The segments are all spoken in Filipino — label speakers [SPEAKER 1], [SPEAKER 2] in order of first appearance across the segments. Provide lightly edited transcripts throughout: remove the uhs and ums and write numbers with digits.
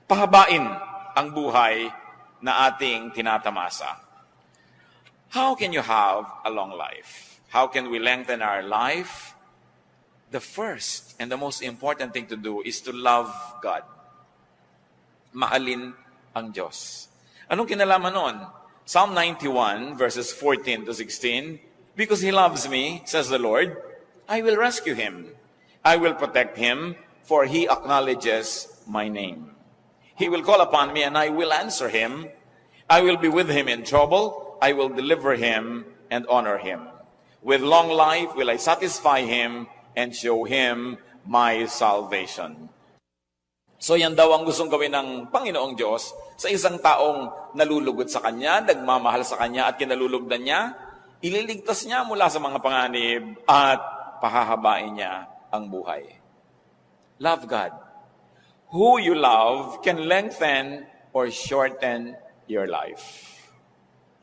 [SPEAKER 1] pahabain ang buhay na ating tinatamasa. How can you have a long life? How can we lengthen our life? The first and the most important thing to do is to love God. Mahalin ang Diyos. Anong kinalaman nun? Psalm 91 verses 14 to 16, because He loves me, says the Lord, I will rescue Him. I will protect Him, for He acknowledges my name. He will call upon me, and I will answer Him. I will be with Him in trouble. I will deliver Him and honor Him. With long life will I satisfy Him and show Him my salvation. So yan daw ang gustong gawin ng Panginoong Diyos sa isang taong nalulugod sa Kanya, nagmamahal sa Kanya at kinalulugdan niya, ililigtas niya mula sa mga panganib at pahahabain niya ang buhay. Love God. Who you love can lengthen or shorten your life.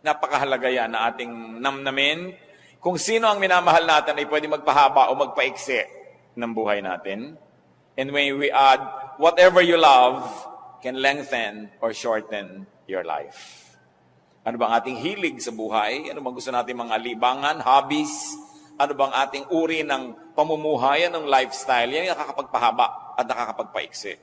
[SPEAKER 1] Napakahalaga yan na ating namnamin. Kung sino ang minamahal natin ay pwede magpahaba o magpaiksi ng buhay natin. And when we add, whatever you love can lengthen or shorten your life. Ano bang ating hilig sa buhay? Ano bang gusto natin mga libangan, hobbies? Ano bang ating uri ng pamumuhay, ng lifestyle? Yan yung nakakapagpahaba at nakakapagpaiksi.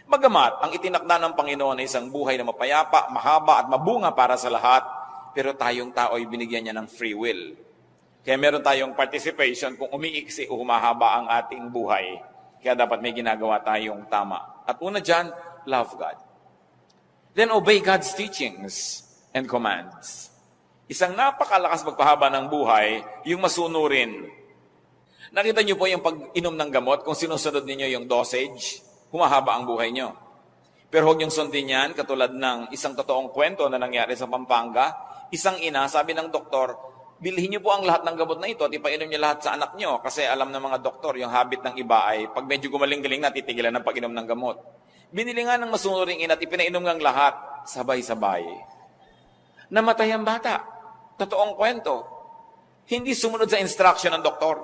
[SPEAKER 1] Bagamat, ang itinakda ng Panginoon ay isang buhay na mapayapa, mahaba at mabunga para sa lahat, pero tayong tao ay binigyan niya ng free will. Kaya meron tayong participation kung umiiksi o humahaba ang ating buhay. Kaya dapat may ginagawa tayong tama. At una dyan, love God. Then obey God's teachings and commands. Isang napakalakas magpahaba ng buhay, yung masunurin. Nakita niyo po yung pag-inom ng gamot, kung sinusunod ninyo yung dosage, humahaba ang buhay nyo. Pero huwag niyong sundin yan, katulad ng isang totoong kwento na nangyari sa Pampanga. Isang ina, sabi ng doktor, bilhin niyo po ang lahat ng gamot na ito at ipainom niyo lahat sa anak niyo. Kasi alam ng mga doktor, yung habit ng iba ay pag medyo gumaling-galing na, titigilan ng pag-inom ng gamot. Binili nga ng masunuring ina at ipinainom ng lahat, sabay-sabay. Namatay ang bata. Totoong kwento. Hindi sumunod sa instruction ng doktor.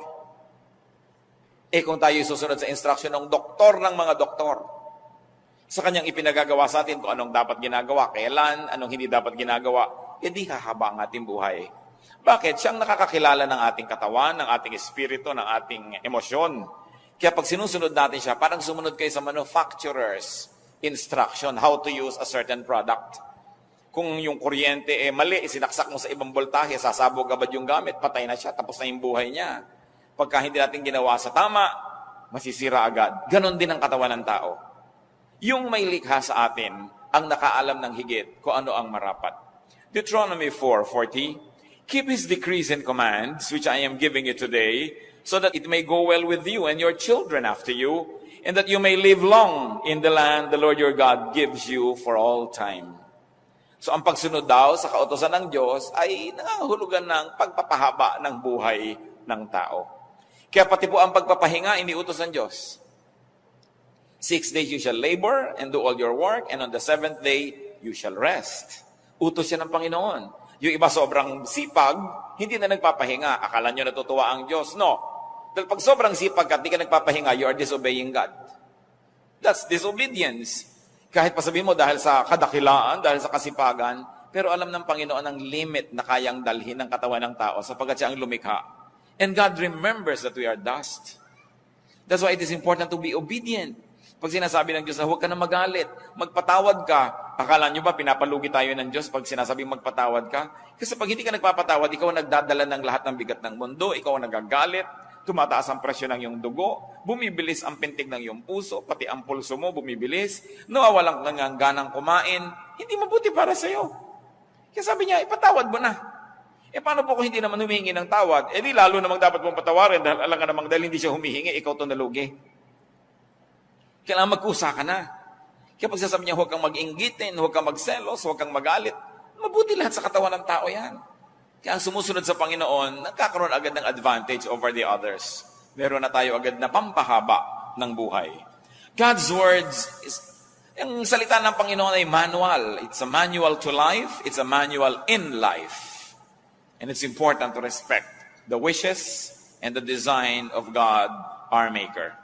[SPEAKER 1] Kung tayo susunod sa instruction ng doktor ng mga doktor, sa kanyang ipinagagawa sa atin kung anong dapat ginagawa, kailan, anong hindi dapat ginagawa, di hahaba ang ating buhay. Bakit? Siyang nakakakilala ng ating katawan, ng ating espiritu, ng ating emosyon. Kaya pag sinusunod natin siya, parang sumunod kayo sa manufacturer's instruction, how to use a certain product. Kung yung kuryente mali, sinaksak mo sa ibang voltahe, sasabog agad yung gamit, patay na siya, tapos na yung buhay niya. Pagka hindi natin ginawa sa tama, masisira agad. Ganon din ang katawan ng tao. Yung may likha sa atin, ang nakaalam ng higit kung ano ang marapat. Deuteronomy 4:40, keep His decrees and commands, which I am giving you today, so that it may go well with you and your children after you, and that you may live long in the land the Lord your God gives you for all time. So ang pagsunod daw sa kautosan ng Diyos ay nangangahulugan ng pagpapahaba ng buhay ng tao. Kaya pati po ang pagpapahinga, iniutos ng Diyos. 6 days you shall labor and do all your work, and on the 7th day you shall rest. Utos siya ng Panginoon. Yung iba sobrang sipag, hindi na nagpapahinga. Akala nyo natutuwa ang Diyos. No. Dahil pag sobrang sipag ka, hindi ka nagpapahinga, you are disobeying God. That's disobedience. Kahit pa sabihin mo dahil sa kadakilaan, dahil sa kasipagan, pero alam ng Panginoon ang limit na kayang dalhin ng katawan ng tao sapagkat siya ang lumikha. And God remembers that we are dust. That's why it is important to be obedient. Pag sinasabi ng Diyos na huwag ka na magalit, magpatawad ka. Akala nyo ba pinapalugi tayo ng Diyos pag sinasabing magpatawad ka? Kasi pag hindi ka nagpapatawad, ikaw ang nagdadala ng lahat ng bigat ng mundo, ikaw ang nagagalit, tumataas ang presyo ng iyong dugo, bumibilis ang pintig ng iyong puso, pati ang pulso mo bumibilis, nawawalan ka ng ganang kumain, hindi mabuti para sa iyo. Kaya sabi niya, ipatawad mo na. Paano po kung hindi naman humihingi ng tawad? Di lalo namang dapat mong patawarin dahil alam ka namang dahil hindi siya humihingi, ikaw ito nalugi. Kailangan magkusa ka na. Kaya pag sasabi niya, huwag kang mag-inggitin, huwag kang magselos, huwag kang magalit, mabuti lahat sa katawan ng tao yan. Kaya ang sumusunod sa Panginoon, nagkakaroon agad ng advantage over the others. Meron na tayo agad na pampahaba ng buhay. God's words, ang salita ng Panginoon ay manual. It's a manual to life. It's a manual in life. And it's important to respect the wishes and the design of God, our Maker.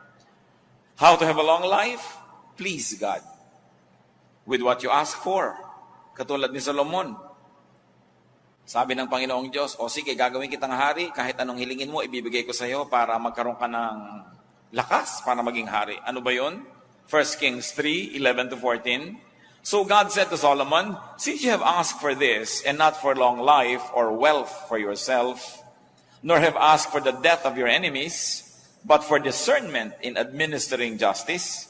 [SPEAKER 1] How to have a long life? Please God. with what you ask for. Katulad ni Solomon. Sabi ng Panginoong Diyos, o sige, gagawin kitang hari, kahit anong hilingin mo, ibibigay ko sa iyo para magkaroon ka ng lakas para maging hari. Ano ba yun? 1 Kings 3:11-14. So God said to Solomon, since you have asked for this, and not for long life or wealth for yourself, nor have asked for the death of your enemies, but for discernment in administering justice,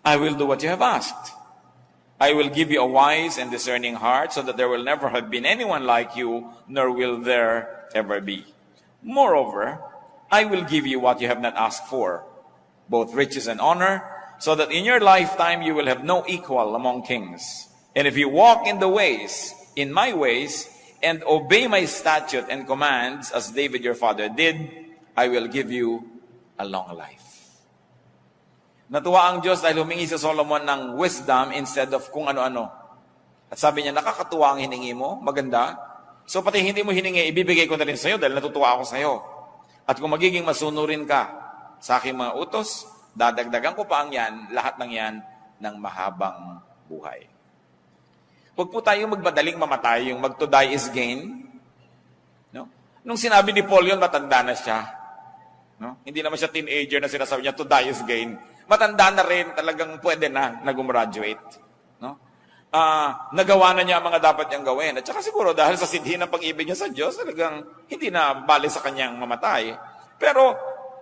[SPEAKER 1] I will do what you have asked. I will give you a wise and discerning heart, so that there will never have been anyone like you, nor will there ever be. Moreover, I will give you what you have not asked for, both riches and honor, so that in your lifetime you will have no equal among kings. And if you walk in my ways, and obey my statute and commands, as David your father did, I will give you a long life. Natuwa ang Diyos dahil humingi si Solomon ng wisdom instead of kung ano-ano. At sabi niya, nakakatuwa ang hiningi mo, maganda. So pati hindi mo hiningi, ibibigay ko na rin sa iyo dahil natutuwa ako sa iyo. At kung magiging masunurin ka sa aking mga utos, dadagdagan ko pa ang yan, lahat ng yan, ng mahabang buhay. Huwag po tayong magmadaling mamatay, yung mag to die is gain. No? Nung sinabi ni Paul yun, matanda na siya. No? Hindi naman siya teenager na sinasabi niya, to die is gain. Matanda na rin, talagang pwede na gumraduate. No? Nagawa na niya ang mga dapat niyang gawin. At saka siguro dahil sa sidhi ng pag-ibig niya sa Diyos, talagang hindi na bali sa kanyang mamatay. Pero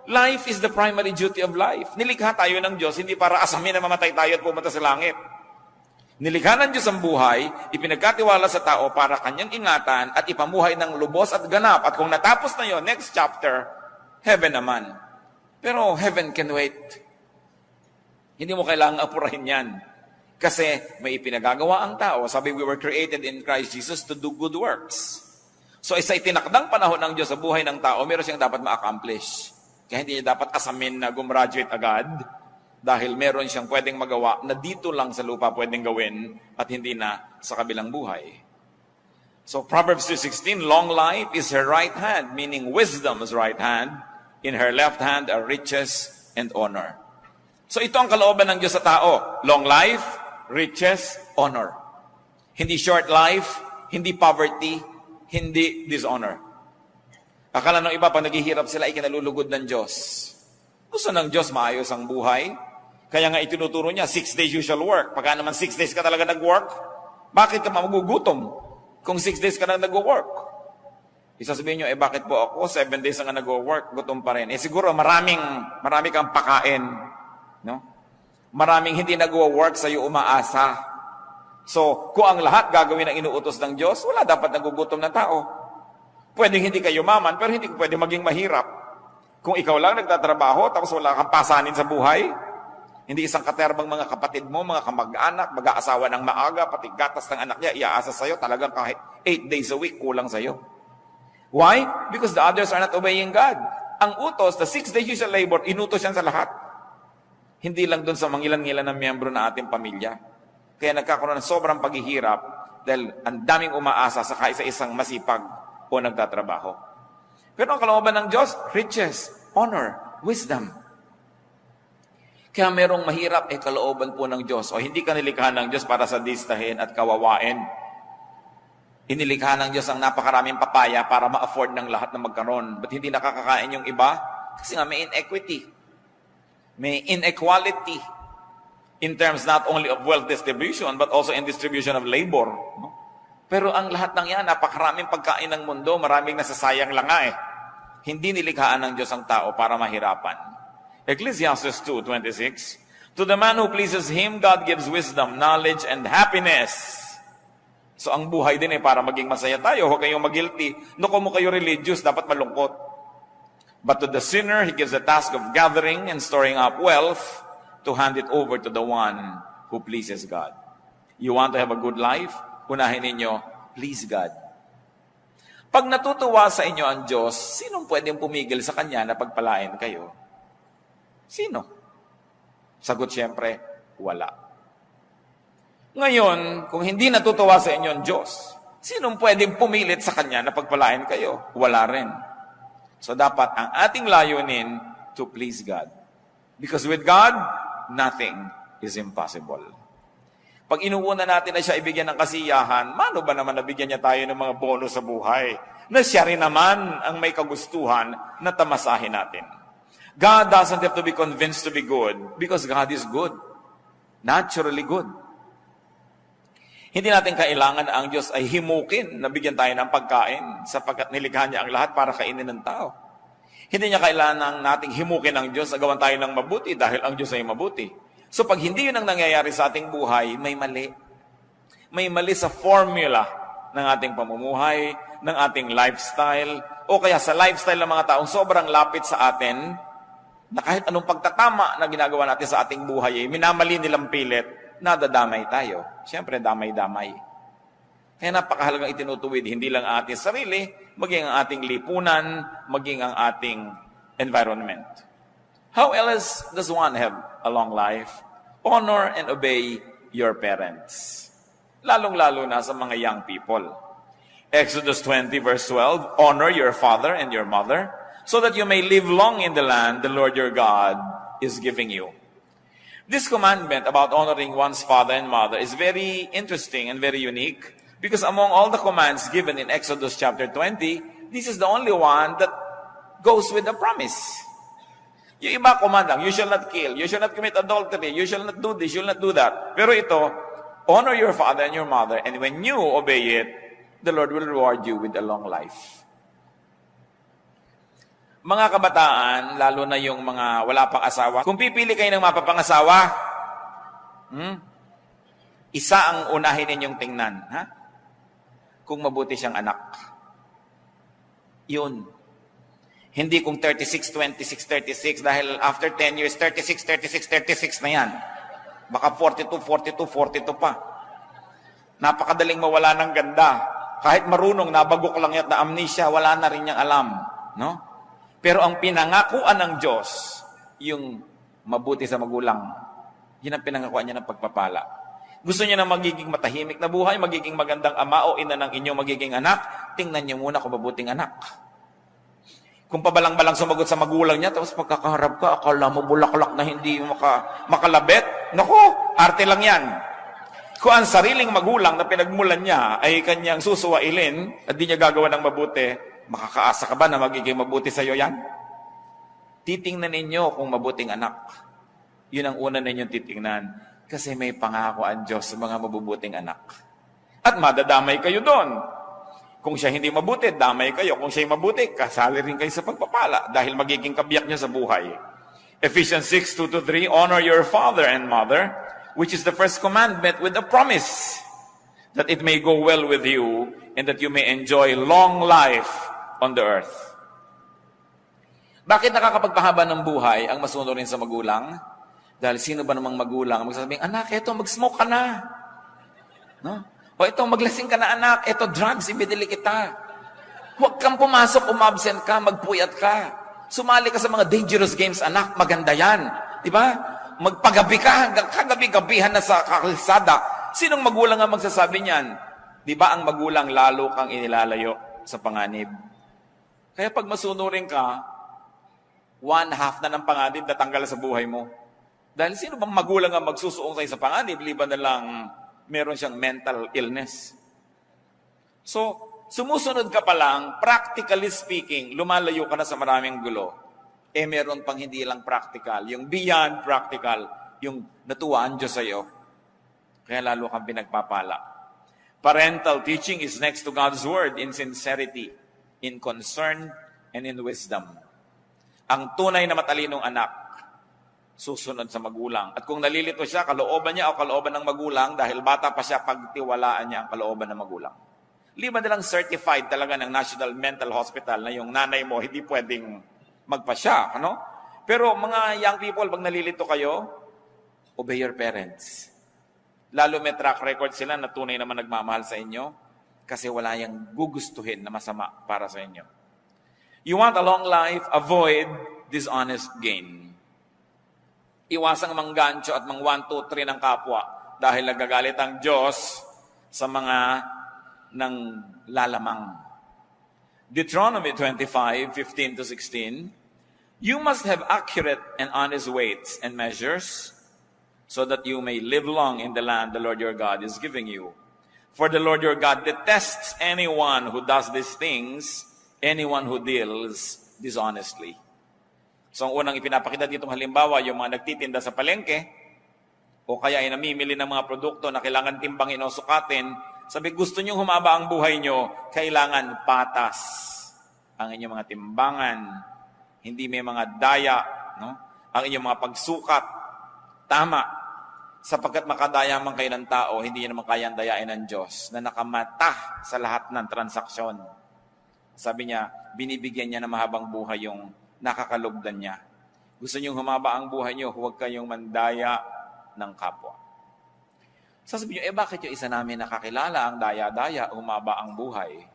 [SPEAKER 1] life is the primary duty of life. Nilikha tayo ng Diyos, hindi para asamin na mamatay tayo at pumunta sa langit. Nilikha ng Diyos ang buhay, ipinagkatiwala sa tao para kanyang ingatan at ipamuhay ng lubos at ganap. At kung natapos na yon, next chapter, heaven naman. Pero heaven can wait. Hindi mo kailangang apurahin yan. Kasi may ipinagagawa ang tao. Sabi, we were created in Christ Jesus to do good works. So isa itinakdang panahon ng Diyos sa buhay ng tao, meron siyang dapat ma-accomplish. Kaya hindi niya dapat asamin na gumraduate agad dahil meron siyang pwedeng magawa na dito lang sa lupa pwedeng gawin at hindi na sa kabilang buhay. So Proverbs 2:16, long life is her right hand, meaning wisdom's right hand. In her left hand are riches and honor. So ito ang kalooban ng Diyos sa tao. Long life, riches, honor. Hindi short life, hindi poverty, hindi dishonor. Akala ng iba, pag naghihirap sila, ay kinalulugod ng Diyos. Gusto ng Diyos maayos ang buhay. Kaya nga itinuturo niya, 6 days usual work. Pagka naman 6 days ka talaga nag-work, bakit ka magugutom kung 6 days ka na nag-work? Isasabihin nyo, bakit po ako 7 days na nag-work, gutom pa rin. Siguro marami kang pakain. No? Maraming hindi nag-work sa iyo umaasa. So, kung ang lahat gagawin ang inuutos ng Diyos, wala dapat nagugutom na tao. Pwedeng hindi kayo maman, pero hindi pwede maging mahirap. Kung ikaw lang nagtatrabaho, tapos wala kang pasanin sa buhay, hindi isang katerbang mga kapatid mo, mga kamag-anak, mag-aasawa ng maaga, pati gatas ng anak niya, iaasa sa'yo, talagang kahit 8 days a week, kulang sa'yo. Why? Because the others are not obeying God. Ang utos, the 6 days usual labor, inutos yan sa lahat. Hindi lang doon sa mangilan-ngilan ng miyembro na ating pamilya. Kaya nagkakaroon ng sobrang paghihirap dahil ang daming umaasa sa kaisa-isang masipag o nagtatrabaho. Pero ang kalooban ng Diyos, riches, honor, wisdom. Kaya merong mahirap, kalooban po ng Diyos. O hindi ka nilikha ng Diyos para sadistahin at kawawain. Inilikha ng Diyos ang napakaraming papaya para ma-afford ng lahat na magkaroon. Ba't hindi nakakakain yung iba? Kasi nga may inequity. May inequality in terms not only of wealth distribution but also in distribution of labor. No? Pero ang lahat ng yan, napakaraming pagkain ng mundo, maraming nasasayang lang nga . Hindi nilikhaan ng Diyos ang tao para mahirapan. Ecclesiastes 2:26, to the man who pleases Him, God gives wisdom, knowledge, and happiness. So ang buhay din para maging masaya tayo. Huwag kayong mag-guilty. Kung mo kayo religious, dapat malungkot. But to the sinner, He gives the task of gathering and storing up wealth to hand it over to the one who pleases God. You want to have a good life? Unahin ninyo, please God. Pag natutuwa sa inyo ang Diyos, sinong pwedeng pumigil sa Kanya na pagpalain kayo? Sino? Sagot siyempre, wala. Ngayon, kung hindi natutuwa sa inyo ang Diyos, sinong pwedeng pumilit sa Kanya na pagpalain kayo? Wala rin. So dapat ang ating layunin to please God. Because with God, nothing is impossible. Pag inuuna natin na siya ibigyan ng kasiyahan, mano ba naman nabigyan niya tayo ng mga bonus sa buhay? Na siya rin naman ang may kagustuhan na tamasahin natin. God doesn't have to be convinced to be good because God is good. Naturally good. Hindi natin kailangan ang Diyos ay himukin na bigyan tayo ng pagkain sapagkat nilikha niya ang lahat para kainin ng tao. Hindi niya kailangan nating himukin ang Diyos na gawan tayo ng mabuti dahil ang Diyos ay mabuti. So pag hindi yun ang nangyayari sa ating buhay, may mali. May mali sa formula ng ating pamumuhay, ng ating lifestyle, o kaya sa lifestyle ng mga taong sobrang lapit sa atin, na kahit anong pagtatama na ginagawa natin sa ating buhay, minamali nilang pilit, nadadamay tayo. Siyempre, damay-damay. Kaya napakahalagang itinutuwid, hindi lang ang ating sarili, maging ang ating lipunan, maging ang ating environment. How else does one have a long life? Honor and obey your parents. Lalong-lalo na sa mga young people. Exodus 20 verse 12, honor your father and your mother, so that you may live long in the land the Lord your God is giving you. This commandment about honoring one's father and mother is very interesting and very unique, because among all the commands given in Exodus chapter 20, this is the only one that goes with a promise. Yung iba command lang, you shall not kill, you shall not commit adultery, you shall not do this, you shall not do that. Pero ito, honor your father and your mother, and when you obey it, the Lord will reward you with a long life. Mga kabataan, lalo na yung mga wala pang asawa, kung pipili kayo ng mapapangasawa, isa ang unahin ninyong tingnan, ha? Kung mabuti siyang anak. Yun. Hindi kung 36, 26, 36, dahil after 10 years, 36, 36, 36 na yan. Baka 42, 42, 42 pa. Napakadaling mawala ng ganda. Kahit marunong, nabagok lang yan na amnesia, wala na rin niyang alam. No? Pero ang pinangakuan ng Diyos, yung mabuti sa magulang, yun ang pinangakuan niya ng pagpapala. Gusto niya na magiging matahimik na buhay, magiging magandang ama o ina ng inyong magiging anak, tingnan niyo muna kung mabuting anak. Kung pabalang-balang sumagot sa magulang niya, tapos pagkakaharap ka, akala mo bulaklak na hindi makalabit. Naku, arte lang yan. Kung ang sariling magulang na pinagmulan niya ay kanyang susuwailin at di niya gagawa ng mabuti, makakaasa ka ba na magiging mabuti sa iyo yan? Titingnan ninyo kung mabuting anak. Yun ang una ninyong titingnan. Kasi may pangako ang Diyos sa mga mabubuting anak. At madadamay kayo doon. Kung siya hindi mabuti, damay kayo. Kung siya mabuti, kasali rin kayo sa pagpapala dahil magiging kabiyak niya sa buhay. Ephesians 6:2-3, honor your father and mother, which is the first commandment with a promise that it may go well with you and that you may enjoy long life on the earth. Bakit nakakapagpahaba ng buhay ang masunurin sa magulang? Dahil sino ba namang magulang magsasabing, anak, eto, mag-smoke ka na. No? O ito, maglasing ka na anak, ito drugs, ibinili kita. Huwag kang pumasok, umabsent ka, magpuyat ka. Sumali ka sa mga dangerous games, anak, maganda yan. Diba? Magpagabi ka hanggang kagabi-gabihan na sa kalsada. Sinong magulang ang magsasabi niyan? Diba ang magulang lalo kang inilalayo sa panganib? Kaya pag masunurin ka, 1/2 na ng panganib natanggal sa buhay mo. Dahil sino bang magulang ang magsusuong sa'yo sa panganib, liban na lang meron siyang mental illness. So, sumusunod ka pa lang, practically speaking, lumalayo ka na sa maraming gulo. Meron pang hindi lang practical, yung beyond practical, yung natuwaan Diyos sa iyo. Kaya lalo kang pinagpapala. Parental teaching is next to God's word in sincerity, in concern, and in wisdom. Ang tunay na matalinong anak, susunod sa magulang. At kung nalilito siya, kalooban niya o kalooban ng magulang, dahil bata pa siya, pagtiwalaan niya ang kalooban ng magulang. Liban nilang certified talaga ng National Mental Hospital na yung nanay mo, hindi pwedeng magpasya. Ano? Pero mga young people, pag nalilito kayo, obey your parents. Lalo may track record sila na tunay naman nagmamahal sa inyo kasi wala yung gugustuhin na masama para sa inyo. You want a long life, avoid dishonest gain. Iwasang manggancho at mang 1, 2, 3 ng kapwa dahil nagagalit ang Diyos sa mga nang lalamang. Deuteronomy 25:15-16, you must have accurate and honest weights and measures so that you may live long in the land the Lord your God is giving you. For the Lord your God detests anyone who does these things, anyone who deals dishonestly. So ang unang ipinapakita ditong halimbawa, yung mga nagtitinda sa palengke, o kaya ay namimili ng mga produkto na kailangan timbangin o sukatin, sabi, gusto nyo humaba ang buhay nyo, kailangan patas ang inyong mga timbangan, hindi may mga daya, no? Ang inyong mga pagsukat, tama, sapagkat makadaya man kayo ng tao, hindi nyo naman kayang dayain ng Diyos na nakamata sa lahat ng transaksyon. Sabi niya, binibigyan niya ng mahabang buhay yung nakakalugdan niya. Gusto nyo humaba ang buhay nyo, huwag kayong mandaya ng kapwa. Sasabihin nyo, bakit yung isa namin nakakilala ang daya-daya, humaba ang buhay?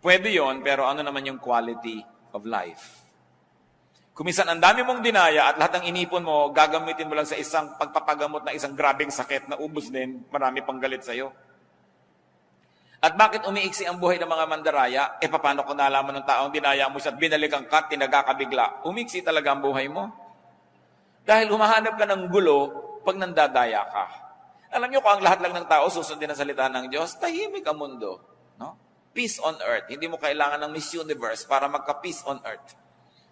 [SPEAKER 1] Pwede yon, pero ano naman yung quality of life? Kumisan ang dami mong dinaya at lahat ng inipon mo, gagamitin mo lang sa isang pagpapagamot na isang grabing sakit na ubos din, marami pang galit sa'yo. At bakit umiiksi ang buhay ng mga mandaraya? Paano kung nalaman ng taong dinaya mo siya at binalikan ka, tinagakabigla? Umiksi talaga ang buhay mo. Dahil humahanap ka ng gulo pag nandadaya ka. Alam niyo kung ang lahat lang ng tao susundin ang salita ng Diyos, tahimik ang mundo. No? Peace on earth. Hindi mo kailangan ng Miss Universe para magka-peace on earth.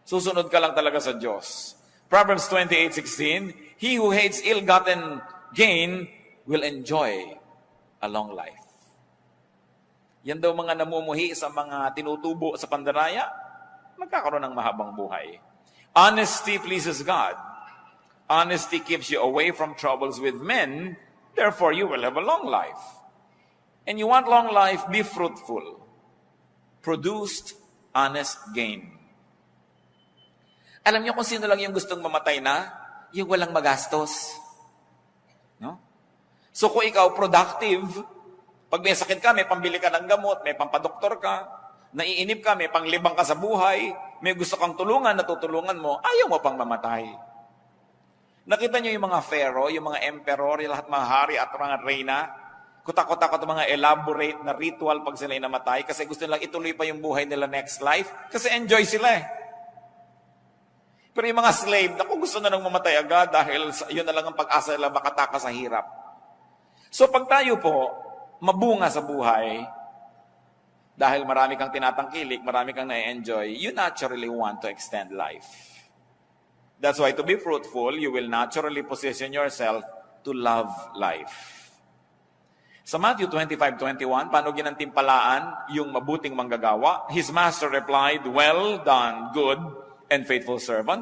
[SPEAKER 1] Susunod ka lang talaga sa Diyos. Proverbs 28:16, he who hates ill-gotten gain will enjoy a long life. Yan daw mga namumuhi sa mga tinutubo sa pandaraya, magkakaroon ng mahabang buhay. Honesty pleases God. Honesty keeps you away from troubles with men, therefore you will have a long life. And you want long life, be fruitful. Produced honest gain. Alam niyo kung sino lang yung gustong mamatay na? Yung walang magastos. No? So kung ikaw productive, pag may sakit ka, may pambili ka ng gamot, may pampadoktor ka, naiinip ka, may panglibang ka sa buhay, may gusto kang tulungan, natutulungan mo, ayaw mo pang mamatay. Nakita niyo yung mga pharaoh, yung mga emperor, yung lahat mga hari at mga reyna, kutak-kutak at mga elaborate na ritual pag sila'y namatay kasi gusto nilang ituloy pa yung buhay nila next life kasi enjoy sila eh. Pero yung mga slave, naku, gusto na nang mamatay agad dahil yun na lang ang pag-asa nila makatakas sa hirap. So pag tayo po, mabunga sa buhay, dahil marami kang tinatangkilik, marami kang na-enjoy, you naturally want to extend life. That's why to be fruitful, you will naturally position yourself to love life. Sa Matthew 25:21, paano ginantimpalaan yung mabuting manggagawa? His master replied, well done, good and faithful servant.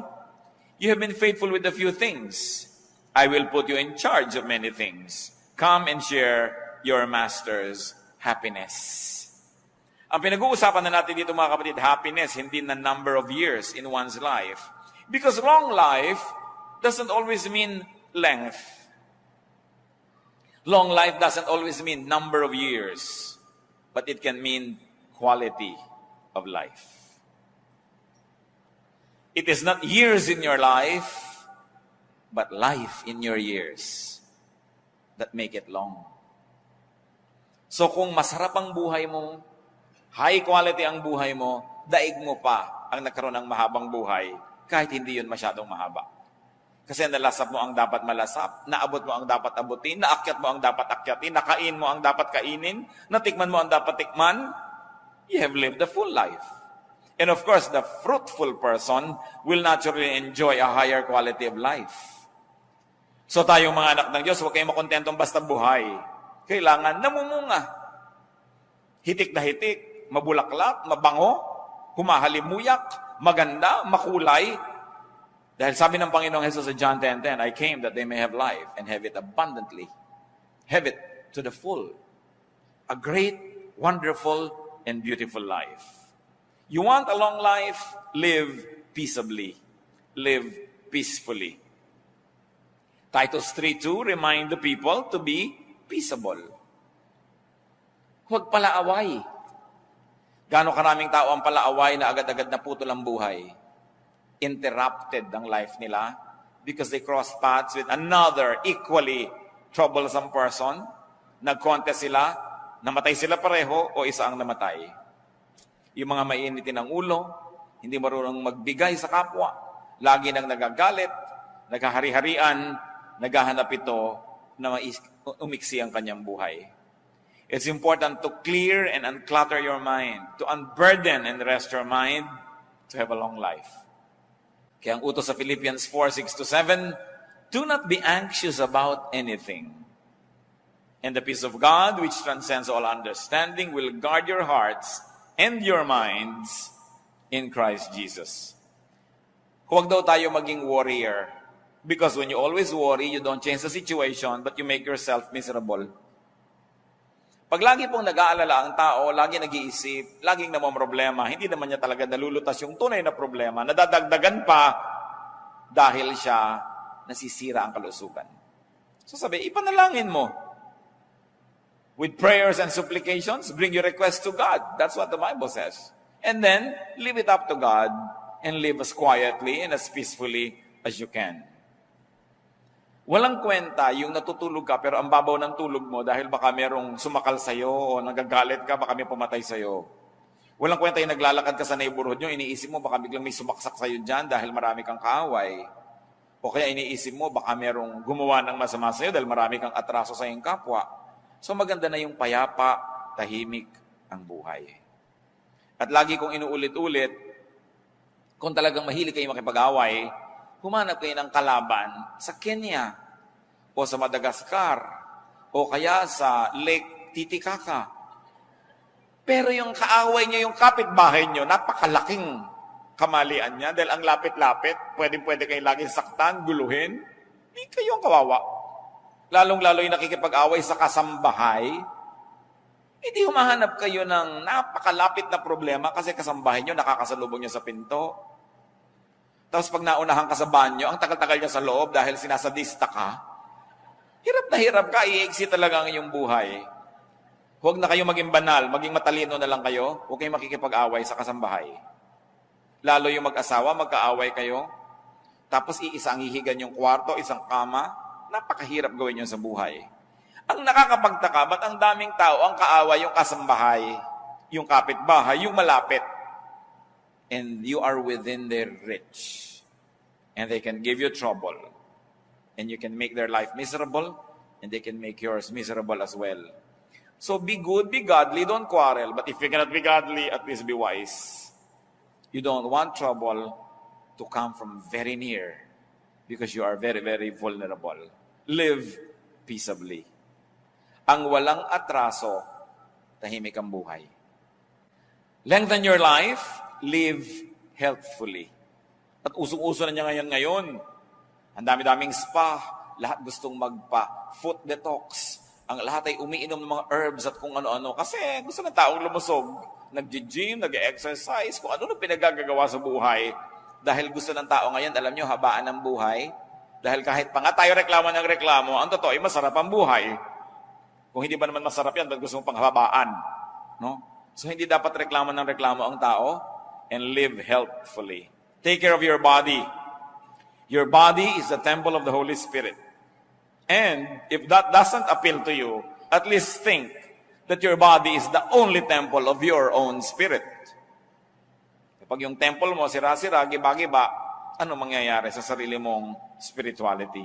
[SPEAKER 1] You have been faithful with a few things. I will put you in charge of many things. Come and share your master's happiness. Ang pinag-uusapan na natin dito mga kapatid, happiness, hindi na number of years in one's life. Because long life doesn't always mean length. Long life doesn't always mean number of years, but it can mean quality of life. It is not years in your life, but life in your years that make it long. So kung masarap ang buhay mo, high quality ang buhay mo, daig mo pa ang nagkaroon ng mahabang buhay, kahit hindi yun masyadong mahaba. Kasi nalasap mo ang dapat malasap, naabot mo ang dapat abutin, naakyat mo ang dapat akyatin, nakain mo ang dapat kainin, natikman mo ang dapat tikman, you have lived a full life. And of course, the fruitful person will naturally enjoy a higher quality of life. So tayong mga anak ng Diyos, huwag kayong makontentong basta buhay. Kailangan namumunga. Hitik na hitik, mabulaklak, mabango, humahalimuyak, maganda, makulay. Dahil sabi ng Panginoong Jesus sa John 10:10, I came that they may have life and have it abundantly. Have it to the full. A great, wonderful, and beautiful life. You want a long life? Live peaceably. Live peacefully. Titus 3:2 remind the people to be peaceable. Huwag palaaway. Gaano karaming tao ang palaaway na agad-agad na putol ang buhay. Interrupted ang life nila because they cross paths with another equally troublesome person. Nag-contest sila, namatay sila pareho o isa ang namatay. Yung mga mainitin ng ulo, hindi marunong magbigay sa kapwa, lagi nang nagagalit, naghahari-harian, naghahanap ito na umiksi ang kanyang buhay. It's important to clear and unclutter your mind, to unburden and rest your mind, to have a long life. Kaya ang utos sa Philippians 4:6-7, do not be anxious about anything. And the peace of God, which transcends all understanding, will guard your hearts and your minds in Christ Jesus. Huwag daw tayo maging warrior. Because when you always worry, you don't change the situation, but you make yourself miserable. Pag lagi pong nag-aalala ang tao, lagi nag-iisip, laging namamroblema, hindi naman niya talaga nalulutas yung tunay na problema, nadadagdagan pa dahil siya nasisira ang kalusugan. So sabi, ipanalangin mo. With prayers and supplications, bring your request to God. That's what the Bible says. And then, leave it up to God and live as quietly and as peacefully as you can. Walang kwenta yung natutulog ka pero ang babaw ng tulog mo dahil baka merong sumakal sa'yo o nagagalit ka, baka may pumatay sa'yo. Walang kwenta yung naglalakad ka sa neighborhood nyo, iniisip mo baka biglang may sumaksak sa'yo dyan dahil marami kang kaaway. O kaya iniisip mo baka merong gumawa ng masama sa'yo dahil marami kang atraso sa iyong kapwa. So maganda na yung payapa, tahimik ang buhay. At lagi kong inuulit-ulit, kung talagang mahilig kayo makipag-away, humanap kayo ng kalaban sa Kenya o sa Madagascar o kaya sa Lake Titicaca. Pero yung kaaway nyo, yung kapitbahay nyo, napakalaking kamalian niya dahil ang lapit-lapit, pwede kayo laging saktan, guluhin. Hindi kayo ang kawawa. Lalong-lalo yung nakikipag-away sa kasambahay, hindi humahanap kayo ng napakalapit na problema kasi kasambahay nyo, nakakasalubong nyo sa pinto. Tapos pag naunahan ka sa banyo, ang tagal-tagal niya sa loob dahil sinasadista ka, hirap na hirap ka, i-exit talaga ang iyong buhay. Huwag na kayo maging banal, maging matalino na lang kayo, huwag kayong makikipag-away sa kasambahay. Lalo yung mag-asawa, magkaaway kayo, tapos iisa ang hihigan yung kwarto, isang kama, napakahirap gawin yun sa buhay. Ang nakakapagtaka, ba't ang daming tao ang kaaway yung kasambahay, yung kapitbahay, yung malapit? And you are within their reach. And they can give you trouble. And you can make their life miserable. And they can make yours miserable as well. So be good, be godly, don't quarrel. But if you cannot be godly, at least be wise. You don't want trouble to come from very near. Because you are very, very vulnerable. Live peaceably. Ang walang atraso, tahimik ang buhay. Lengthen your life. Live healthfully. At usong-uso na niya ngayon. Ang dami-daming spa. Lahat gustong magpa-foot detox. Ang lahat ay umiinom ng mga herbs at kung ano-ano. Kasi gusto ng taong lumusog. Nag-gym, nag-exercise, kung ano na pinagagagawa sa buhay. Dahil gusto ng tao ngayon, alam nyo, habaan ng buhay. Dahil kahit pa nga tayo reklamo ng reklamo, ang totoo ay masarap ang buhay. Kung hindi ba naman masarap yan, ba't gusto mong panghabaan? No? So hindi dapat reklamo ng reklamo ang tao. And live healthfully. Take care of your body. Your body is the temple of the Holy Spirit. And if that doesn't appeal to you, at least think that your body is the only temple of your own spirit. Kapag yung temple mo, sira-sira, giba-giba, ano mangyayari sa sarili mong spirituality?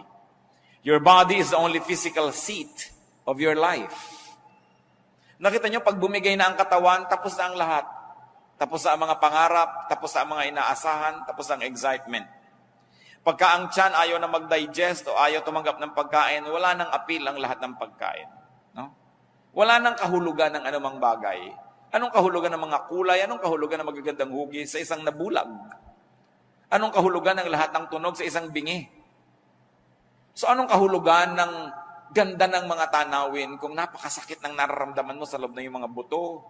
[SPEAKER 1] Your body is the only physical seat of your life. Nakita nyo, pag bumigay na ang katawan, tapos na ang lahat. Tapos na ang mga pangarap, tapos na ang mga inaasahan, tapos na ang excitement. Pagka ang tiyan ayaw na mag-digest o ayaw tumanggap ng pagkain, wala nang appeal ang lahat ng pagkain. No? Wala nang kahulugan ng anumang bagay. Anong kahulugan ng mga kulay? Anong kahulugan ng magagandang hugis sa isang nabulag? Anong kahulugan ng lahat ng tunog sa isang bingi? So anong kahulugan ng ganda ng mga tanawin kung napakasakit ng nararamdaman mo sa loob ng iyong mga buto?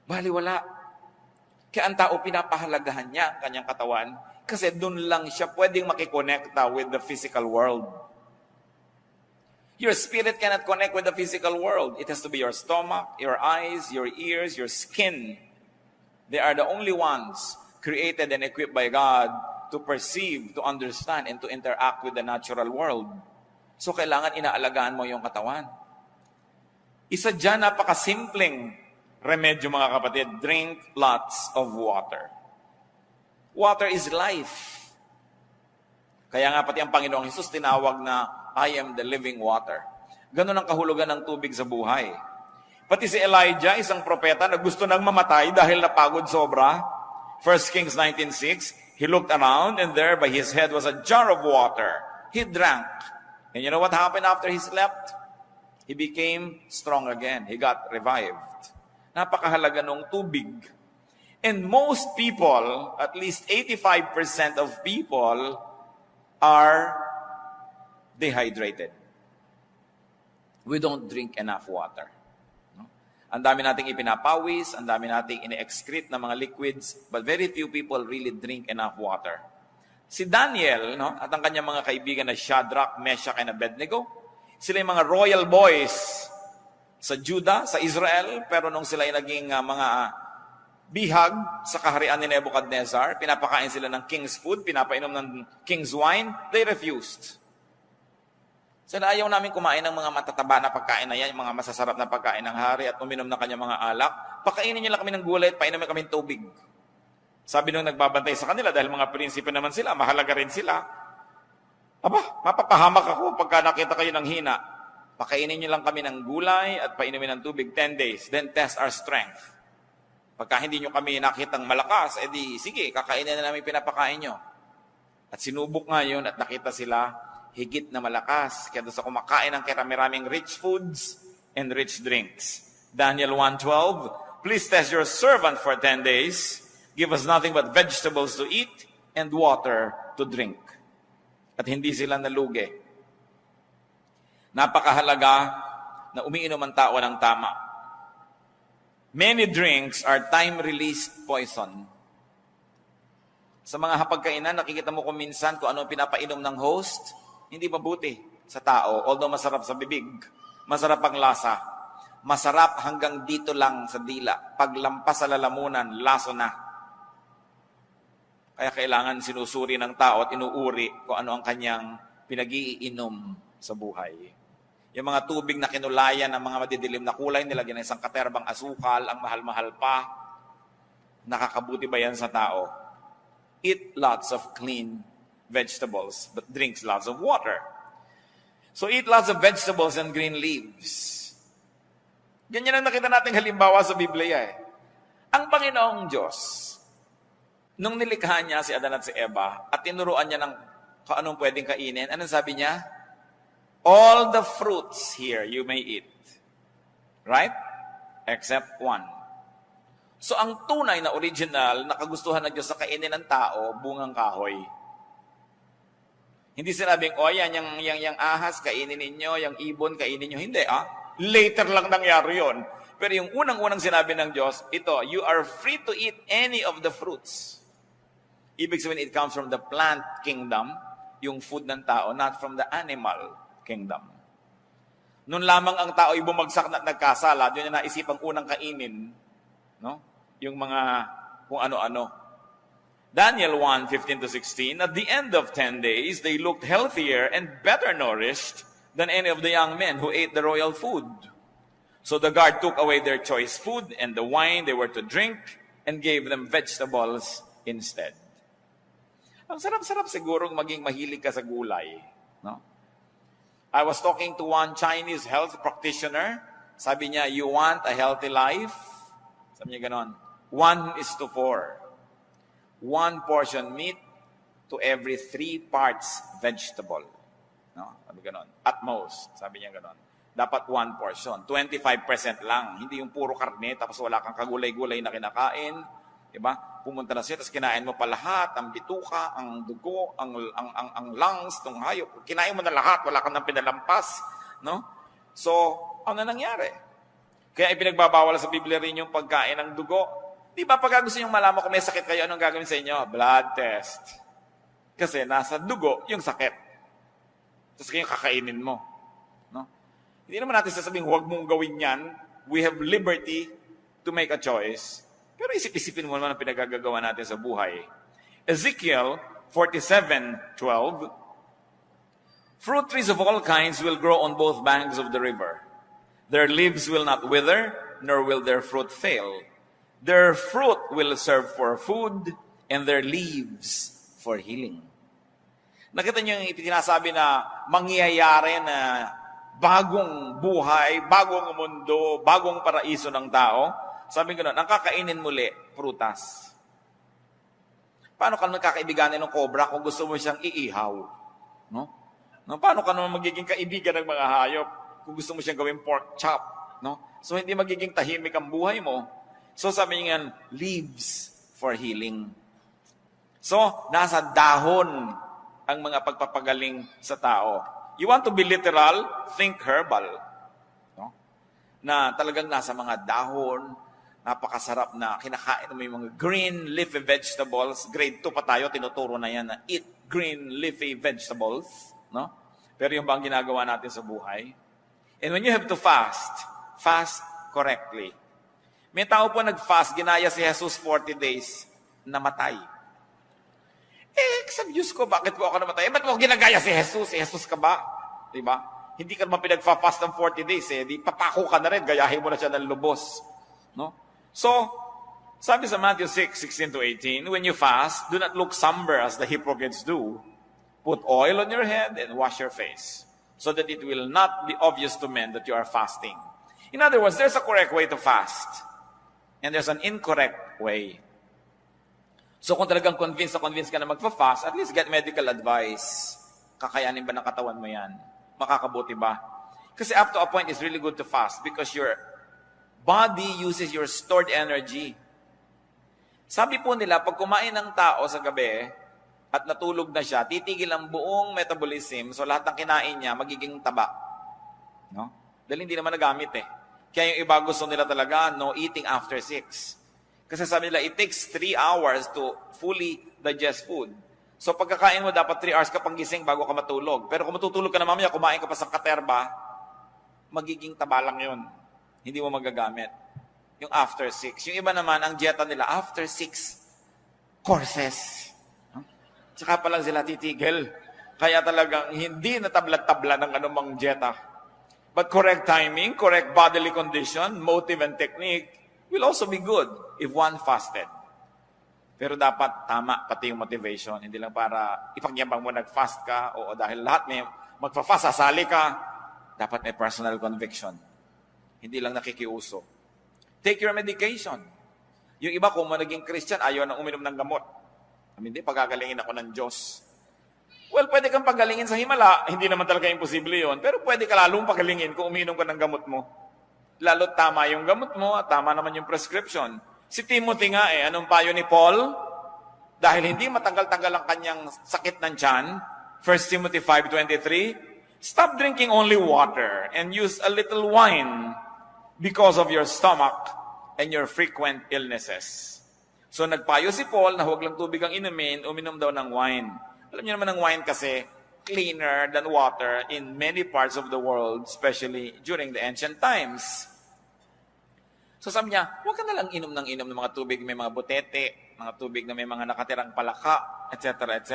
[SPEAKER 1] Baliwala. Kaya ang tao, pinapahalagahan niya ang kanyang katawan kasi doon lang siya pwedeng makikonekta with the physical world. Your spirit cannot connect with the physical world. It has to be your stomach, your eyes, your ears, your skin. They are the only ones created and equipped by God to perceive, to understand, and to interact with the natural world. So kailangan inaalagaan mo yung katawan. Isa dyan, napakasimpleng remedyo mga kapatid, drink lots of water. Water is life. Kaya nga pati ang Panginoong Hesus tinawag na I am the living water. Ganun ang kahulugan ng tubig sa buhay. Pati si Elijah, isang propeta na gusto nang mamatay dahil napagod sobra. 1 Kings 19:6, he looked around and there by his head was a jar of water. He drank. And you know what happened after he slept? He became strong again. He got revived. Napakahalaga ng tubig. And most people, at least 85% of people, are dehydrated. We don't drink enough water. No? Ang dami nating ipinapawis, ang dami nating ine-excrete na mga liquids, but very few people really drink enough water. Si Daniel, no, at ang kanyang mga kaibigan na Shadrach, Meshach, and Abednego, sila yung mga royal boys sa Judah, sa Israel, pero nung sila yung naging mga bihag sa kaharian ni Nebuchadnezzar, pinapakain sila ng king's food, pinapainom ng king's wine, they refused. Sila ayaw namin kumain ng mga matataba na pagkain na yan, yung mga masasarap na pagkain ng hari at uminom ng kanyang mga alak. Pakainin niyo lang kami ng gulay at painumin kami ng tubig. Sabi nung nagbabantay sa kanila, dahil mga prinsipe naman sila, mahalaga rin sila, aba, mapapahamak ako pagka nakita kayo ng hina. Pakainin niyo lang kami ng gulay at painumin ng tubig 10 days, then test our strength. Pagka hindi nyo kami nakitang malakas, edi sige, kakainin na namin pinapakain nyo. At sinubok nga yun at nakita sila higit na malakas. Kaya doon sa kumakain ng karami-raming rich foods and rich drinks. Daniel 1:12, please test your servant for 10 days. Give us nothing but vegetables to eat and water to drink. At hindi sila nalugi. Napakahalaga na umiinom ang tao ng tama. Many drinks are time-released poison. Sa mga hapagkainan, nakikita mo kung minsan kung ano pinapainom ng host, hindi mabuti sa tao. Although masarap sa bibig, masarap ang lasa. Masarap hanggang dito lang sa dila. Paglampas sa lalamunan, laso na. Kaya kailangan sinusuri ng tao at inuuri kung ano ang kanyang pinag-iinom sa buhay. Yung mga tubig na kinulayan ng mga madidilim na kulay, nilagyan ng isang katerbang asukal, ang mahal-mahal pa. Nakakabuti ba yan sa tao? Eat lots of clean vegetables, but drinks lots of water. So eat lots of vegetables and green leaves. Ganyan ang nakita nating halimbawa sa Biblia eh. Ang Panginoong Diyos, nung nilikha niya si Adan at si Eva, at tinuruan niya ng kung anong pwedeng kainin, anong sabi niya? All the fruits here you may eat. Right? Except one. So ang tunay na original na kagustuhan ng Diyos sa kainin ng tao, bungang kahoy. Hindi sinabing, yung ahas, kainin ninyo, yung ibon, kainin ninyo. Hindi, later lang nangyari yun. Pero yung unang-unang sinabi ng Diyos, ito, you are free to eat any of the fruits. Ibig sabihin, it comes from the plant kingdom, yung food ng tao, not from the animal kingdom. Noon lamang ang tao ay bumagsak na nagkasala, yun yung naisipang unang kainin, no? Yung mga kung ano-ano. Daniel 1:15-16, at the end of 10 days, they looked healthier and better nourished than any of the young men who ate the royal food. So the guard took away their choice food and the wine they were to drink and gave them vegetables instead. Ang sarap-sarap sigurong maging mahilig ka sa gulay, no? I was talking to one Chinese health practitioner. Sabi niya, you want a healthy life? Sabi niya ganon, 1:4. 1 portion meat to every 3 parts vegetable. No? Sabi ganon. At most, sabi niya ganon. Dapat 1 portion. 25% lang. Hindi yung puro karne, tapos wala kang kagulay-gulay na kinakain. Diba? Pumunta na siya, tapos kinain mo pa lahat, ang bituka, ang dugo, ang lungs, ng hayop. Kinain mo na lahat, wala kang nang pinalampas. No? So, ano nangyari? Kaya ipinagbabawal sa Biblia rin yung pagkain ng dugo. Di ba pag gusto nyo malaman kung may sakit kayo, anong gagawin sa inyo? Blood test. Kasi nasa dugo yung sakit. Tapos kayo kakainin mo. No? Hindi naman natin sasabing, huwag mong gawin yan. We have liberty to make a choice. Pero isip-isipin mo naman ang pinagagagawa natin sa buhay. Ezekiel 47:12, fruit trees of all kinds will grow on both banks of the river. Their leaves will not wither, nor will their fruit fail. Their fruit will serve for food, and their leaves for healing. Nakita niyo yung sinasabi na mangyayari na bagong buhay, bagong mundo, bagong paraiso ng tao. Sabi ko na, ang kakainin muli, prutas. Paano ka nagkakaibiganin ng cobra kung gusto mo siyang iihaw? No? Paano ka naman magiging kaibigan ng mga hayop kung gusto mo siyang gawing pork chop? No? So, hindi magiging tahimik ang buhay mo. So, sabi niya, leaves for healing. So, nasa dahon ang mga pagpapagaling sa tao. You want to be literal? Think herbal. No? Na talagang nasa mga dahon, napakasarap na kinakain mo yung mga green leafy vegetables. Grade 2 pa tayo, tinuturo na yan na eat green leafy vegetables. No? Pero yung bang ginagawa natin sa buhay? And when you have to fast, fast correctly. May tao po nag-fast, ginaya si Jesus 40 days, namatay. Sa Diyos ko, bakit po ako namatay? Ba't mo ginagaya si Jesus? Si Jesus ka ba? Diba? Hindi ka naman pinagfa-fast ng 40 days. Di papako ka na rin, gayahin mo na siya ng lubos. No? So, sabi sa Matthew 6:16-18, when you fast, do not look somber as the hypocrites do. Put oil on your head and wash your face, so that it will not be obvious to men that you are fasting. In other words, there's a correct way to fast, and there's an incorrect way. So kung talagang convinced ka na magpa-fast, at least get medical advice. Kakayanin ba ng katawan mo yan? Makakabuti ba? Kasi up to a point, it's really good to fast because your body uses your stored energy. Sabi po nila, pag kumain ng tao sa gabi at natulog na siya, titigil ang buong metabolism, so lahat ng kinain niya, magiging taba. No? Dahil hindi naman nagamit eh. Kaya yung iba gusto nila talaga, no eating after 6. Kasi sabi nila, it takes 3 hours to fully digest food. So pagkakain mo, dapat 3 hours ka pang gising bago ka matulog. Pero kung matutulog ka na mamaya, kumain ka pa sa katerba, magiging taba lang yun. Hindi mo magagamit. Yung after 6. Yung iba naman, ang dieta nila, after 6 courses. Tsaka pa lang sila titigil. Kaya talagang hindi natabla-tabla ng anumang dieta. But correct timing, correct bodily condition, motive and technique, will also be good if one fasted. Pero dapat tama pati yung motivation. Hindi lang para ipagyabang mo nag-fast ka o dahil lahat may magpa-fast, sasali ka. Dapat may personal conviction. Hindi lang nakikiuso. Take your medication. Yung iba kung naging Christian, ayaw nang uminom ng gamot. Hindi, pagagalingin ako ng Diyos. Well, pwede kang pagalingin sa himala. Hindi naman talaga imposible yun. Pero pwede ka lalong pagalingin kung uminom ka ng gamot mo. Lalo tama yung gamot mo at tama naman yung prescription. Si Timothy nga anong payo ni Paul? Dahil hindi matagal-tagal ang kanyang sakit ng tiyan, 1 Timothy 5:23, stop drinking only water and use a little wine because of your stomach and your frequent illnesses. So nagpayo si Paul na huwag lang tubig ang inumin, uminom daw ng wine. Alam niyo naman ang wine kasi cleaner than water in many parts of the world, especially during the ancient times. So sabi niya, huwag ka na lang inom ng mga tubig, may mga butete, mga tubig na may mga nakatirang palaka, etc., etc.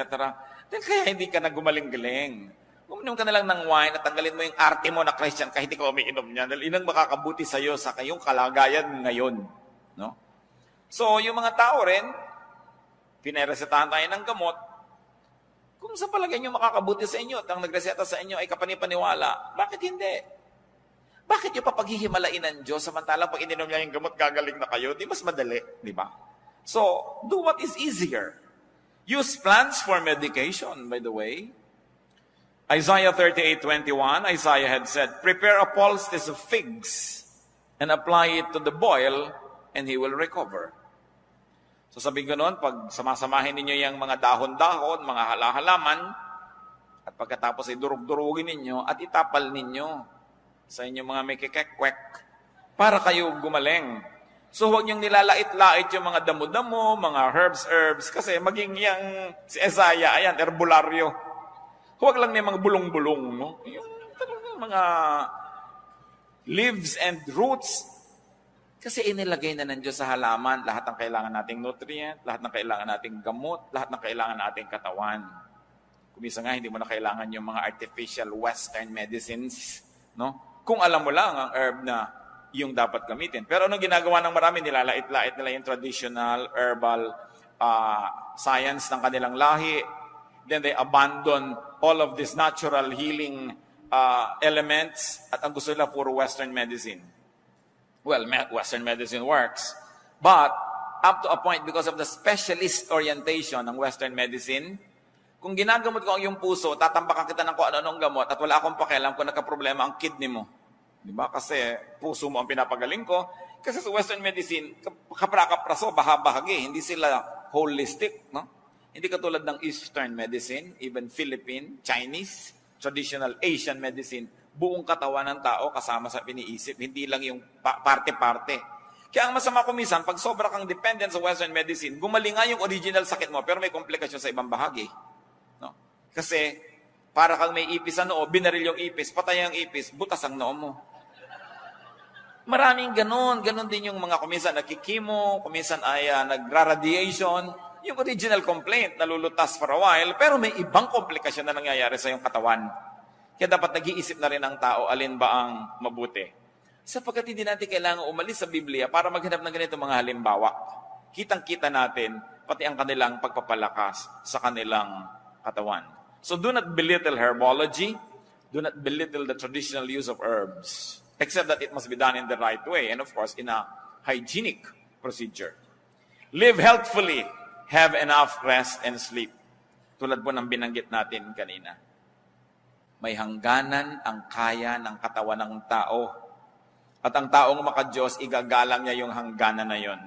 [SPEAKER 1] Dahil kaya hindi ka na gumaling-galing. Uminom ka na lang ng wine at tanggalin mo yung arte mo na Christian kahit hindi ka umiinom niya. Dahil inang makakabuti sa iyo sa kayong kalagayan ngayon. No? So yung mga tao rin, pinaresetahan tayo ng gamot. Kung sa palagay nyo makakabuti sa inyo at ang nagreseta sa inyo ay kapanipaniwala, bakit hindi? Bakit yung papaghihimalain ng Diyos samantalang pag ininom niya yung gamot, gagaling na kayo? Di mas madali, di ba? So, do what is easier. Use plants for medication, by the way. Isaiah 38:21, Isaiah had said, prepare a poultice of figs and apply it to the boil and he will recover. So sabi ko noon, pag samasamahin ninyo yung mga dahon-dahon, mga halaman, at pagkatapos ay durug-durugin ninyo at itapal ninyo sa inyong mga may kikekwek para kayo gumaling. So huwag niyong nilalait-lait yung mga damo-damo, mga herbs, kasi maging yung si Isaiah, ayan, herbularyo. Huwag lang may mga bulong-bulong, no? Yung mga leaves and roots. Kasi inilagay na ng Diyos sa halaman lahat ng kailangan nating nutrient, lahat ng kailangan nating gamot, lahat ng kailangan nating katawan. Kumisa nga, hindi mo na kailangan yung mga artificial western medicines, no? Kung alam mo lang ang herb na yung dapat gamitin. Pero anong ginagawa ng marami? Nilalait-lait nila yung traditional herbal science ng kanilang lahi. Then they abandon all of these natural healing elements at ang gusto nila puro Western medicine. Well, Western medicine works. But up to a point, because of the specialist orientation ng Western medicine, kung ginagamot ko ang iyong puso, tatambakan kita ng kung ano-anong gamot at wala akong pakialam kung nagka-problema ang kidney mo. Di ba? Kasi puso mo ang pinapagaling ko. Kasi sa Western medicine, kapra-kapraso, bahagi. Hindi sila holistic. No? Hindi katulad ng Eastern medicine, even Philippine, Chinese, traditional Asian medicine. Buong katawan ng tao kasama sa piniisip. Hindi lang yung parte-parte. Kaya ang masama ko minsan, pag sobra kang dependent sa Western medicine, gumaling nga yung original sakit mo, pero may komplikasyon sa ibang bahagi. No? Kasi, para kang may ipis sa noo, binaril yung ipis, patay ang ipis, butas ang noo mo. Maraming ganon din yung mga kuminsan nakikimo, kuminsan ay nagra-radiation, yung original complaint, nalulutas for a while, pero may ibang komplikasyon na nangyayari sa iyong katawan. Kaya dapat nag-iisip na rin ang tao, alin ba ang mabuti. Sapagkat hindi natin kailangan umalis sa Biblia para maghanap ng ganito mga halimbawa. Kitang-kita natin, pati ang kanilang pagpapalakas sa kanilang katawan. So do not belittle herbology, do not belittle the traditional use of herbs. Except that it must be done in the right way and of course in a hygienic procedure. Live healthfully, have enough rest and sleep. Tulad po ng binanggit natin kanina. May hangganan ang kaya ng katawan ng tao. At ang taong maka-Diyos, igagalang niya yung hangganan na yon.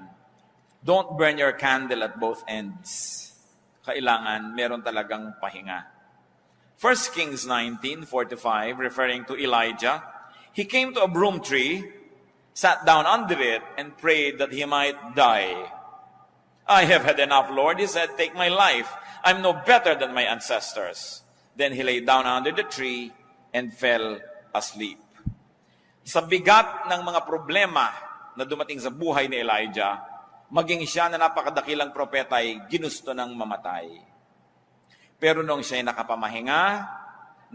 [SPEAKER 1] Don't burn your candle at both ends. Kailangan meron talagang pahinga. 1 Kings 19:45, referring to Elijah, he came to a broom tree, sat down under it, and prayed that he might die. I have had enough, Lord, he said, take my life. I'm no better than my ancestors. Then he lay down under the tree and fell asleep. Sa bigat ng mga problema na dumating sa buhay ni Elijah, maging siya na napakadakilang propeta ay ginusto ng mamatay. Pero nung siya ay nakapamahinga,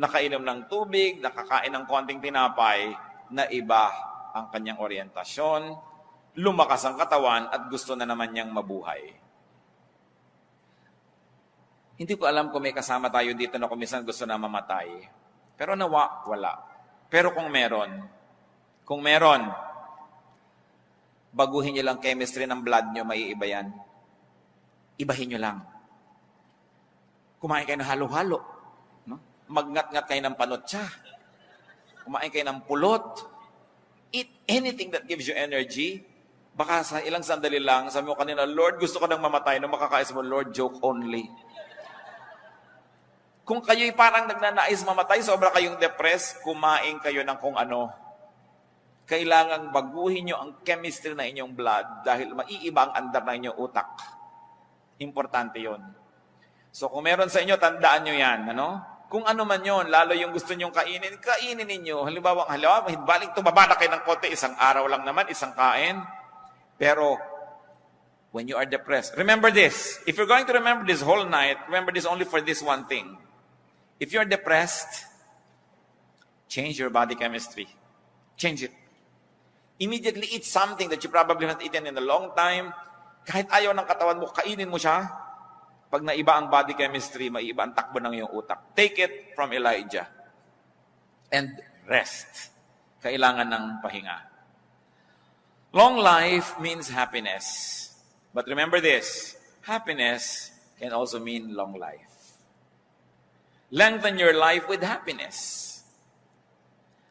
[SPEAKER 1] nakainom ng tubig, nakakain ng konting tinapay, na iba ang kanyang orientasyon, lumakas ang katawan at gusto na naman niyang mabuhay. Hindi ko alam kung may kasama tayo dito na kumisan gusto na mamatay. Pero nawa, wala. Pero kung meron, baguhin niyo lang chemistry ng blood niyo, maiiba yan. Ibahin niyo lang. Kumain kayo ng halo-halo. No? Magngat-ngat kayo ng panotsa. Kumain kayo ng pulot. Eat anything that gives you energy. Baka sa ilang sandali lang, sabi mo kanina, Lord, gusto ko nang mamatay. Nung makakais mo, Lord, joke only. Kung kayo'y parang nagnanais mamatay, sobra kayong depressed, kumain kayo ng kung ano. Kailangang baguhin nyo ang chemistry na inyong blood dahil maiiba ang andar na inyong utak. Importante yon. So kung meron sa inyo, tandaan nyo yan. Ano? Kung ano man yon, lalo yung gusto nyong kainin ninyo. Halimbawa, baling tumabada kayo ng konti, isang araw lang naman, isang kain. Pero, when you are depressed, remember this. If you're going to remember this whole night, remember this only for this one thing. If you're depressed, change your body chemistry. Change it. Immediately eat something that you probably haven't eaten in a long time. Kahit ayaw ng katawan mo, kainin mo siya. Pag naiba ang body chemistry, maiiba ang takbo ng iyong utak. Take it from Elijah. And rest. Kailangan ng pahinga. Long life means happiness. But remember this, happiness can also mean long life. Lengthen your life with happiness.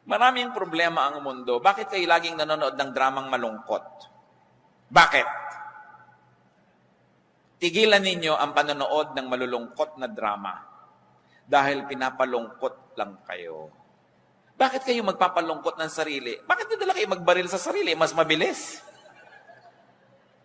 [SPEAKER 1] Maraming problema ang mundo. Bakit kayo laging nanonood ng dramang malungkot? Bakit? Tigilan ninyo ang panonood ng malulungkot na drama dahil pinapalungkot lang kayo. Bakit kayo magpapalungkot ng sarili? Bakit nila kayo magbaril sa sarili? Mas mabilis.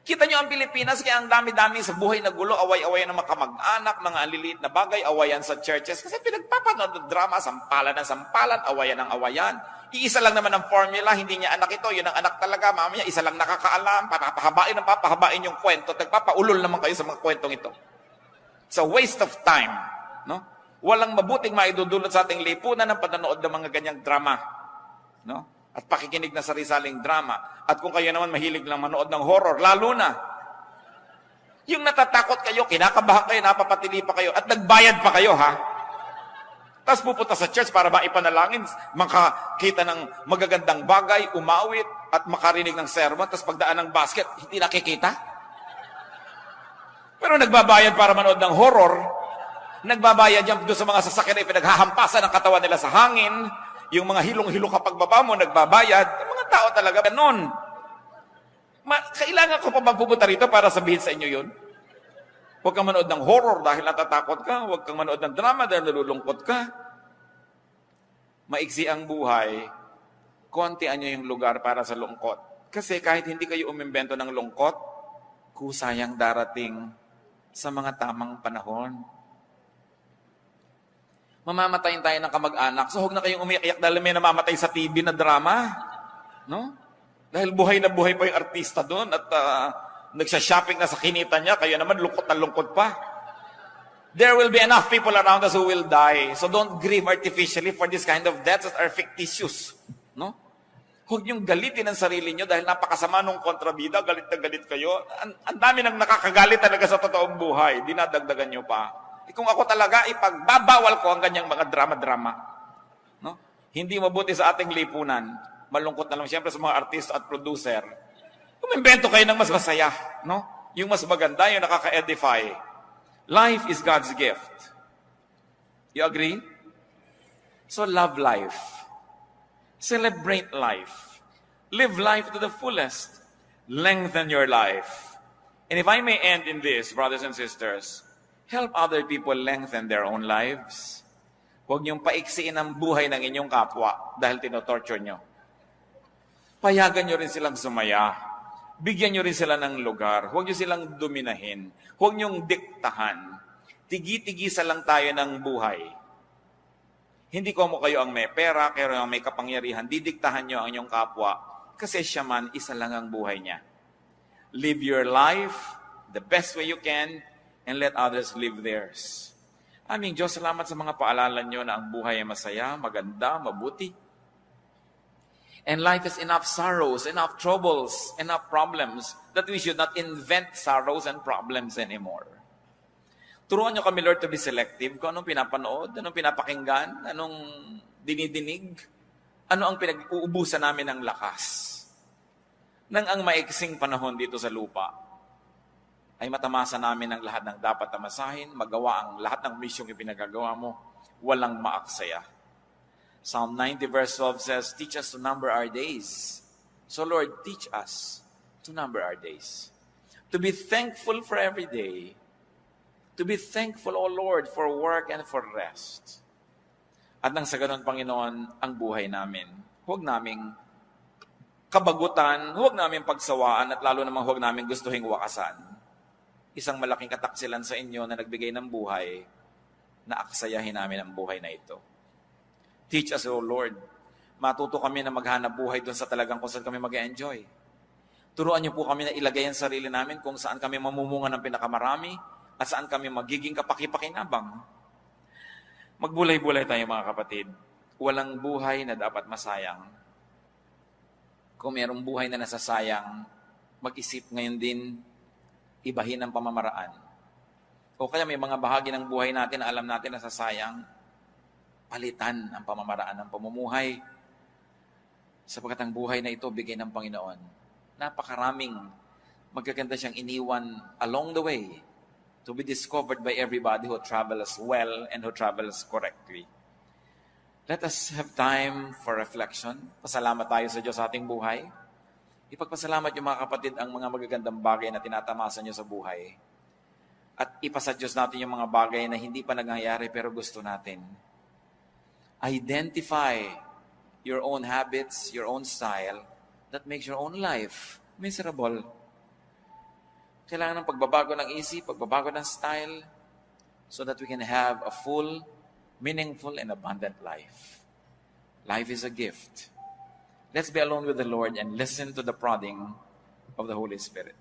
[SPEAKER 1] Kita nyo ang Pilipinas, kaya ang dami-dami sa buhay na gulo, away-away ng mga kamag-anak, mga aliliit na bagay, awayan sa churches. Kasi pinagpapanood ng drama, sampalan ng sampalan, awayan ng awayan. Iisa lang naman ang formula, hindi niya anak ito, yun ang anak talaga, mamaya isa lang nakakaalam, papahabain yung kwento, nagpapaulol naman kayo sa mga kwentong ito. It's a waste of time. No? Walang mabuting maidudulot sa ating lipunan ng panonood ng mga ganyang drama. No? At pakikinig na sari-saling drama. At kung kayo naman mahilig lang manood ng horror, lalo na. Yung natatakot kayo, kinakabahan kayo, napapatili pa kayo, at nagbayad pa kayo, ha? Tapos pupunta sa church para maipanalangin, makakita ng magagandang bagay, umawit, at makarinig ng sermon, tapos pagdaan ng basket, hindi nakikita. Pero nagbabayad para manood ng horror, nagbabayad yan doon sa mga sasakyan na pinaghahampasan ng katawan nila sa hangin, yung mga hilong-hilo kapag baba mo, nagbabayad. Mga tao talaga, ganon. Kailangan ko pa magpupunta rito para sabihin sa inyo yun? Huwag kang manood ng horror dahil natatakot ka. Huwag kang manood ng drama dahil nalulungkot ka. Maiksi ang buhay, kontian nyo yung lugar para sa lungkot. Kasi kahit hindi kayo umimbento ng lungkot, kusayang darating sa mga tamang panahon. Mamamatayin tayo ng kamag-anak, so huwag na kayong umiiyak dahil may namamatay sa TV na drama. No? Dahil buhay na buhay pa yung artista doon at nagsha-shopping na sa kinita niya, kaya naman lungkot na lungkot pa. There will be enough people around us who will die. So don't grieve artificially for this kind of deaths that are fictitious. No? Huwag niyong galitin ang sarili niyo dahil napakasama nung kontrabida, galit na galit kayo. Ang dami nang nakakagalit talaga sa totoong buhay. Dinadagdagan niyo pa. Kung ako talaga, ipagbabawal ko ang ganyang mga drama-drama. No? Hindi mabuti sa ating lipunan. Malungkot na lang siyempre sa mga artista at producer. Umimbento kayo ng mas masaya, no? Yung mas maganda, yung nakaka-edify. Life is God's gift. You agree? So love life. Celebrate life. Live life to the fullest. Lengthen your life. And if I may end in this, brothers and sisters, help other people lengthen their own lives. Huwag niyong paiksiin ang buhay ng inyong kapwa dahil tinotorture niyo. Payagan nyo rin silang sumaya. Bigyan nyo rin sila ng lugar. Huwag nyo silang dominahin. Huwag nyong diktahan. Tigi-tigisa lang tayo ng buhay. Hindi ko mo kayo ang may pera, kayo ang may kapangyarihan. Didiktahan nyo ang inyong kapwa. Kasi siya man, isa lang ang buhay niya. Live your life the best way you can and let others live theirs. Aming Diyos, salamat sa mga paalala nyo na ang buhay ay masaya, maganda, mabuti. And life has enough sorrows, enough troubles, enough problems that we should not invent sorrows and problems anymore. Turuan niyo kami, Lord, to be selective. Kung anong pinapanood, anong pinapakinggan, anong dinidinig, ano ang pinag-uubusan namin ng lakas. Nang ang maiksing panahon dito sa lupa, ay matamasa namin ang lahat ng dapat tamasahin, magawa ang lahat ng misyong ipinagagawa mo, walang maaksaya. Psalm 90 verse 12 says, teach us to number our days. So Lord, teach us to number our days. To be thankful for every day. To be thankful, O Lord, for work and for rest. At nang sa ganun, Panginoon, ang buhay namin, huwag naming kabagutan, huwag naming pagsawaan, at lalo namang huwag naming gustuhin wakasan. Isang malaking kataksilan sa inyo na nagbigay ng buhay, na aksayahin namin ang buhay na ito. Teach us, O Lord. Matuto kami na maghanap buhay doon sa talagang kung saan kami mag-enjoy. Turuan niyo po kami na ilagay ang sarili namin kung saan kami mamumunga ng pinakamarami at saan kami magiging kapaki-pakinabang. Magbulay-bulay tayo, mga kapatid. Walang buhay na dapat masayang. Kung mayroong buhay na nasasayang, mag-isip ngayon din, ibahin ang pamamaraan. O kaya may mga bahagi ng buhay natin na alam natin nasasayang, palitan ang pamamaraan ng pamumuhay. Sapagkat ang buhay na ito, bigay ng Panginoon. Napakaraming magaganda siyang iniwan along the way to be discovered by everybody who travels well and who travels correctly. Let us have time for reflection. Pasalamat tayo sa Diyos sa ating buhay. Ipagpasalamat yung mga kapatid ang mga magagandang bagay na tinatamasa nyo sa buhay. At ipasa Diyos natin yung mga bagay na hindi pa nangyayari pero gusto natin. Identify your own habits, your own style that makes your own life miserable. Kailangan ng pagbabago ng isip, pagbabago ng style so that we can have a full, meaningful, and abundant life. Life is a gift. Let's be alone with the Lord and listen to the prodding of the Holy Spirit.